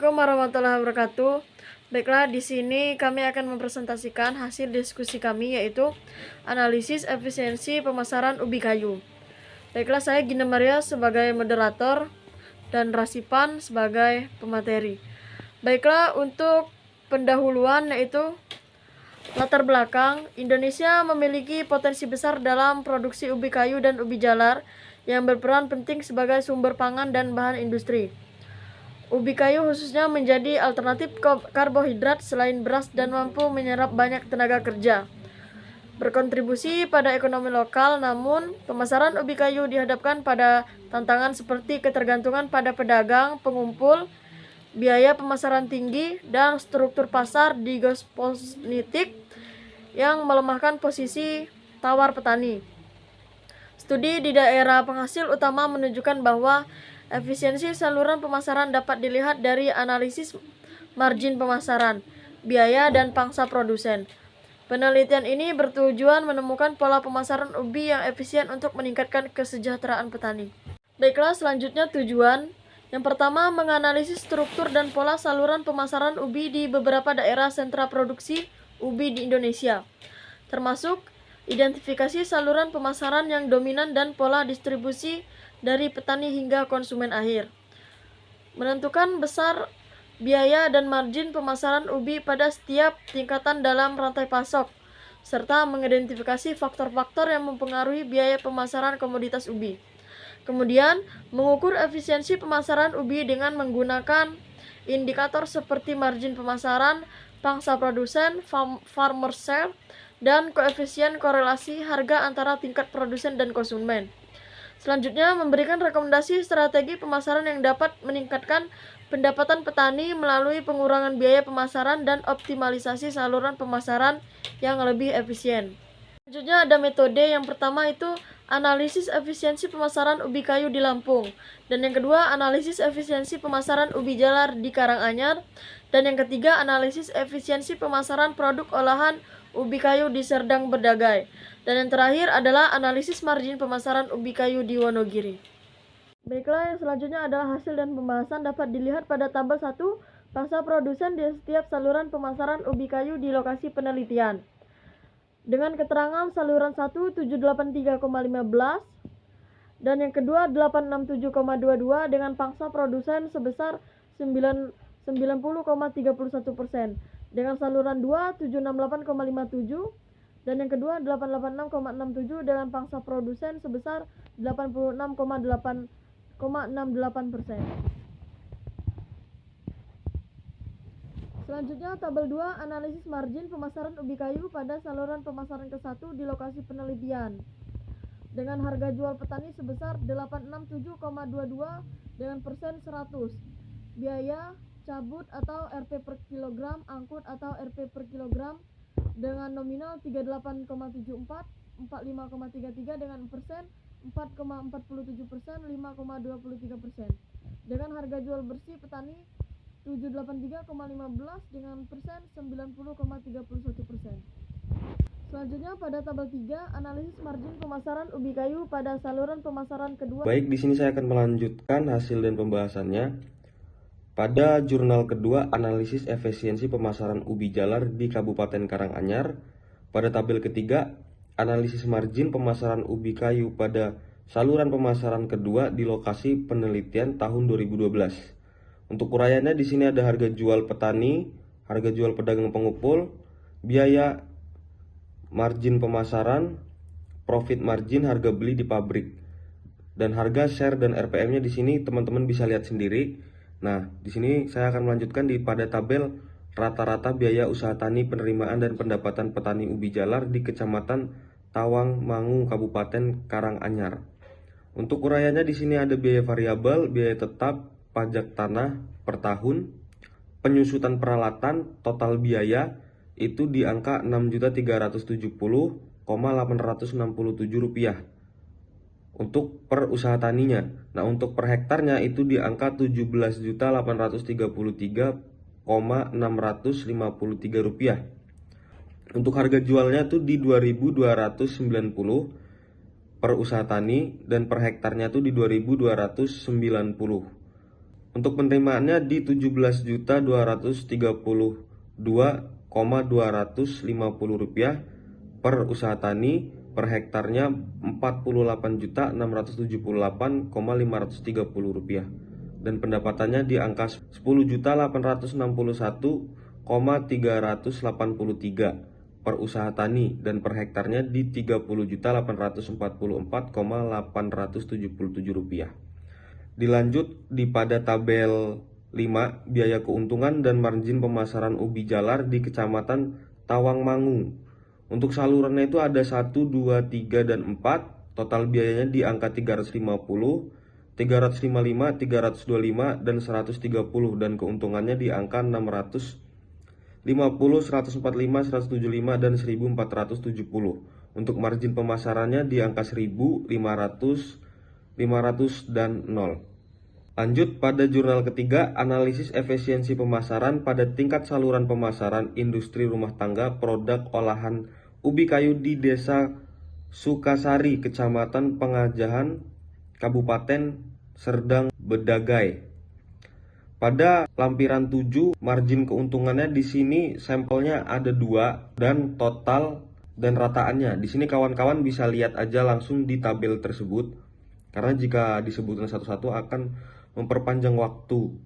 Assalamualaikum warahmatullahi wabarakatuh. Baiklah, di sini kami akan mempresentasikan hasil diskusi kami, yaitu analisis efisiensi pemasaran ubi kayu. Baiklah, saya Gina Maria sebagai moderator dan Rasipan sebagai pemateri. Baiklah, untuk pendahuluan yaitu latar belakang. Indonesia memiliki potensi besar dalam produksi ubi kayu dan ubi jalar yang berperan penting sebagai sumber pangan dan bahan industri. Ubi kayu khususnya menjadi alternatif karbohidrat selain beras dan mampu menyerap banyak tenaga kerja. Berkontribusi pada ekonomi lokal, namun pemasaran ubi kayu dihadapkan pada tantangan seperti ketergantungan pada pedagang, pengumpul, biaya pemasaran tinggi, dan struktur pasar digosponitik yang melemahkan posisi tawar petani. Studi di daerah penghasil utama menunjukkan bahwa efisiensi saluran pemasaran dapat dilihat dari analisis margin pemasaran, biaya, dan pangsa produsen. Penelitian ini bertujuan menemukan pola pemasaran ubi yang efisien untuk meningkatkan kesejahteraan petani. Baiklah, selanjutnya tujuan. Yang pertama, menganalisis struktur dan pola saluran pemasaran ubi di beberapa daerah sentra produksi ubi di Indonesia, termasuk identifikasi saluran pemasaran yang dominan dan pola distribusi dari petani hingga konsumen akhir. Menentukan besar biaya dan margin pemasaran ubi pada setiap tingkatan dalam rantai pasok, serta mengidentifikasi faktor-faktor yang mempengaruhi biaya pemasaran komoditas ubi. Kemudian, mengukur efisiensi pemasaran ubi dengan menggunakan indikator seperti margin pemasaran, pangsa produsen, farmer share, dan koefisien korelasi harga antara tingkat produsen dan konsumen. Selanjutnya, memberikan rekomendasi strategi pemasaran yang dapat meningkatkan pendapatan petani melalui pengurangan biaya pemasaran dan optimalisasi saluran pemasaran yang lebih efisien. Selanjutnya ada metode. Yang pertama itu analisis efisiensi pemasaran ubi kayu di Lampung, dan yang kedua analisis efisiensi pemasaran ubi jalar di Karanganyar, dan yang ketiga analisis efisiensi pemasaran produk olahan ubi kayu di Serdang Bedagai, dan yang terakhir adalah analisis margin pemasaran ubi kayu di Wonogiri. Baiklah, yang selanjutnya adalah hasil dan pembahasan dapat dilihat pada tabel 1, pangsa produsen di setiap saluran pemasaran ubi kayu di lokasi penelitian. Dengan keterangan saluran 1 783,15 dan yang kedua 867,22 dengan pangsa produsen sebesar 90,31%. Dengan saluran 2 768,57 dan yang kedua 886,67 dengan pangsa produsen sebesar 86,68%. Selanjutnya tabel 2, analisis margin pemasaran ubi kayu pada saluran pemasaran ke-1 di lokasi penelitian. Dengan harga jual petani sebesar 867,22 dengan persen 100. Biaya cabut atau RP per kilogram, angkut atau RP per kilogram dengan nominal 38,74, 45,33 dengan persen 4,47%, 5,23%. Dengan harga jual bersih petani 783,15 dengan persen 90,31%. Selanjutnya pada tabel 3, analisis margin pemasaran ubi kayu pada saluran pemasaran kedua. Baik, di sini saya akan melanjutkan hasil dan pembahasannya. Pada jurnal kedua, analisis efisiensi pemasaran ubi jalar di Kabupaten Karanganyar. Pada tabel ketiga, analisis margin pemasaran ubi kayu pada saluran pemasaran kedua di lokasi penelitian tahun 2012. Untuk uraiannya di sini ada harga jual petani, harga jual pedagang pengumpul, biaya margin pemasaran, profit margin, harga beli di pabrik, dan harga share dan RPM-nya di sini teman-teman bisa lihat sendiri. Nah, di sini saya akan melanjutkan pada tabel rata-rata biaya usaha tani, penerimaan dan pendapatan petani ubi jalar di Kecamatan Tawangmangu, Kabupaten Karanganyar. Untuk uraiannya di sini ada biaya variabel, biaya tetap, pajak tanah per tahun, penyusutan peralatan, total biaya itu di angka Rp6.370,867 untuk per usaha taninya. Nah, untuk per hektarnya itu di angka Rp17.833,653. Untuk harga jualnya tuh di 2.290 per usaha tani dan per hektarnya tuh di 2.290. Untuk penerimaannya di Rp17.232,250 per usaha tani, per hektarnya Rp48.678,530, dan pendapatannya di angka Rp10.861,383 per usaha tani, dan per hektarnya di Rp30.844,877. Dilanjut pada tabel 5, biaya keuntungan dan margin pemasaran ubi jalar di Kecamatan Tawangmangu. Untuk salurannya itu ada 1, 2, 3, dan 4. Total biayanya di angka 350, 355, 325, dan 130, dan keuntungannya di angka 650, 145, 175, dan 1470. Untuk margin pemasarannya di angka 1000, 500, 500, dan 0. Lanjut pada jurnal ketiga, analisis efisiensi pemasaran pada tingkat saluran pemasaran industri rumah tangga produk olahan ubi kayu di Desa Sukasari, Kecamatan Pengajahan, Kabupaten Serdang Bedagai. Pada lampiran 7, margin keuntungannya di sini sampelnya ada 2, dan total dan rataannya. Di sini kawan-kawan bisa lihat aja langsung di tabel tersebut, karena jika disebutkan satu-satu akan memperpanjang waktu.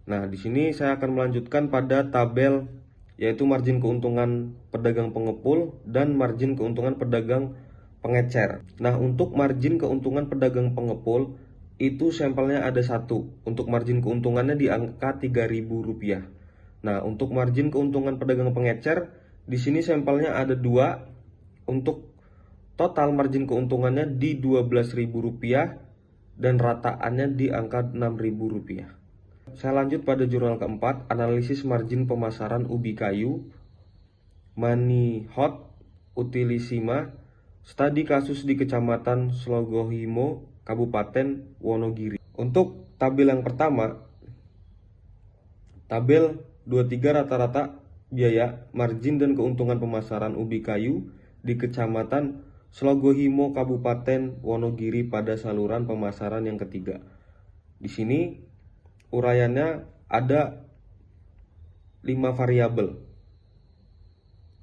Nah, di sini saya akan melanjutkan pada tabel, yaitu margin keuntungan pedagang pengepul dan margin keuntungan pedagang pengecer. Nah, untuk margin keuntungan pedagang pengepul itu sampelnya ada 1. Untuk margin keuntungannya di angka Rp3.000. Nah, untuk margin keuntungan pedagang pengecer di sini sampelnya ada 2. Untuk total margin keuntungannya di Rp12.000 dan rataannya di angka Rp6.000. Saya lanjut pada jurnal keempat, analisis margin pemasaran ubi kayu, Manihot Utilisima, studi kasus di Kecamatan Slogohimo, Kabupaten Wonogiri. Untuk tabel yang pertama, tabel 23 rata-rata biaya, margin dan keuntungan pemasaran ubi kayu di Kecamatan Slogohimo, Kabupaten Wonogiri pada saluran pemasaran yang ketiga. Di sini uraiannya ada 5 variabel,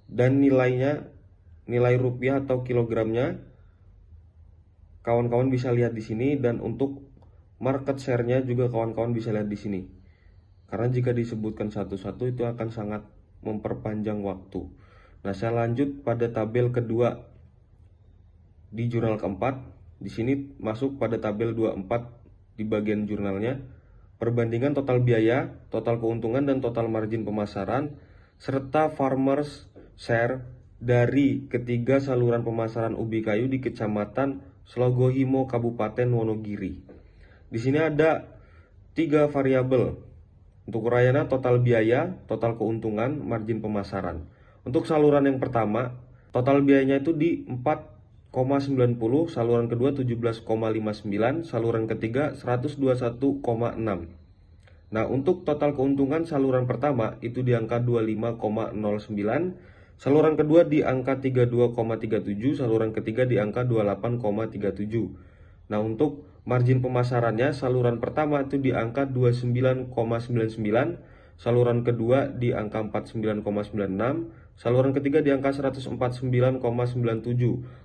dan nilai rupiah atau kilogramnya kawan-kawan bisa lihat di sini, dan untuk market share-nya juga kawan-kawan bisa lihat di sini. Karena jika disebutkan satu-satu itu akan sangat memperpanjang waktu. Nah, saya lanjut pada tabel kedua di jurnal keempat. Di sini masuk pada tabel 24 di bagian jurnalnya, perbandingan total biaya, total keuntungan, dan total margin pemasaran serta farmers share dari ketiga saluran pemasaran ubi kayu di Kecamatan Slogohimo, Kabupaten Wonogiri. Di sini ada 3 variabel. Untuk uraiannya total biaya, total keuntungan, margin pemasaran. Untuk saluran yang pertama, total biayanya itu di 4,90, saluran kedua 17,59, saluran ketiga 121,6. Nah, untuk total keuntungan saluran pertama itu di angka 25,09, saluran kedua di angka 32,37, saluran ketiga di angka 28,37. Nah, untuk margin pemasarannya saluran pertama itu di angka 29,99, saluran kedua di angka 49,96, saluran ketiga di angka 149,97.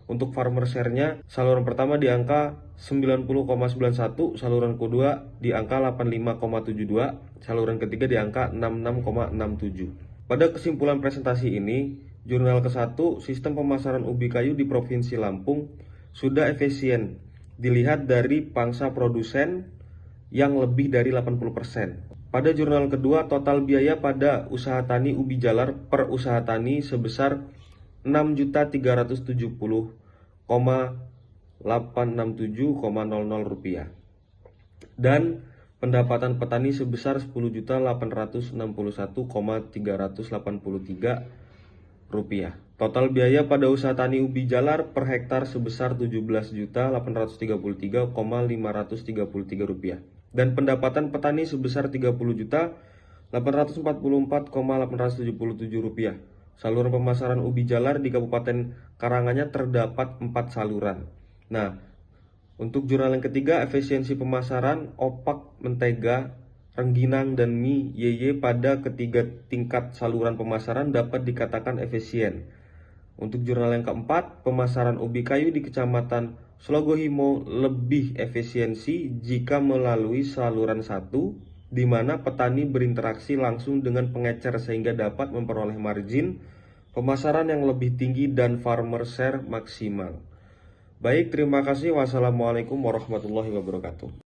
Untuk farmer share-nya saluran pertama di angka 90,91, saluran kedua di angka 85,72, saluran ketiga di angka 66,67. Pada kesimpulan presentasi ini, jurnal ke-1 sistem pemasaran ubi kayu di Provinsi Lampung sudah efisien dilihat dari pangsa produsen yang lebih dari 80%. Pada jurnal kedua, total biaya pada usaha tani ubi jalar per usaha tani sebesar Rp6.370,867,00 dan pendapatan petani sebesar Rp10.861,383. Total biaya pada usaha tani ubi jalar per hektar sebesar Rp17.833,533 dan pendapatan petani sebesar Rp30.844,877. Saluran pemasaran ubi jalar di Kabupaten Karanganyar terdapat 4 saluran. Nah, untuk jurnal yang ketiga, efisiensi pemasaran opak mentega rengginang, dan mie YY pada ketiga tingkat saluran pemasaran dapat dikatakan efisien. Untuk jurnal yang keempat, pemasaran ubi kayu di Kecamatan Slogohimo lebih efisiensi jika melalui saluran 1, di mana petani berinteraksi langsung dengan pengecer sehingga dapat memperoleh margin pemasaran yang lebih tinggi dan farmer share maksimal. Baik, terima kasih. Wassalamualaikum warahmatullahi wabarakatuh.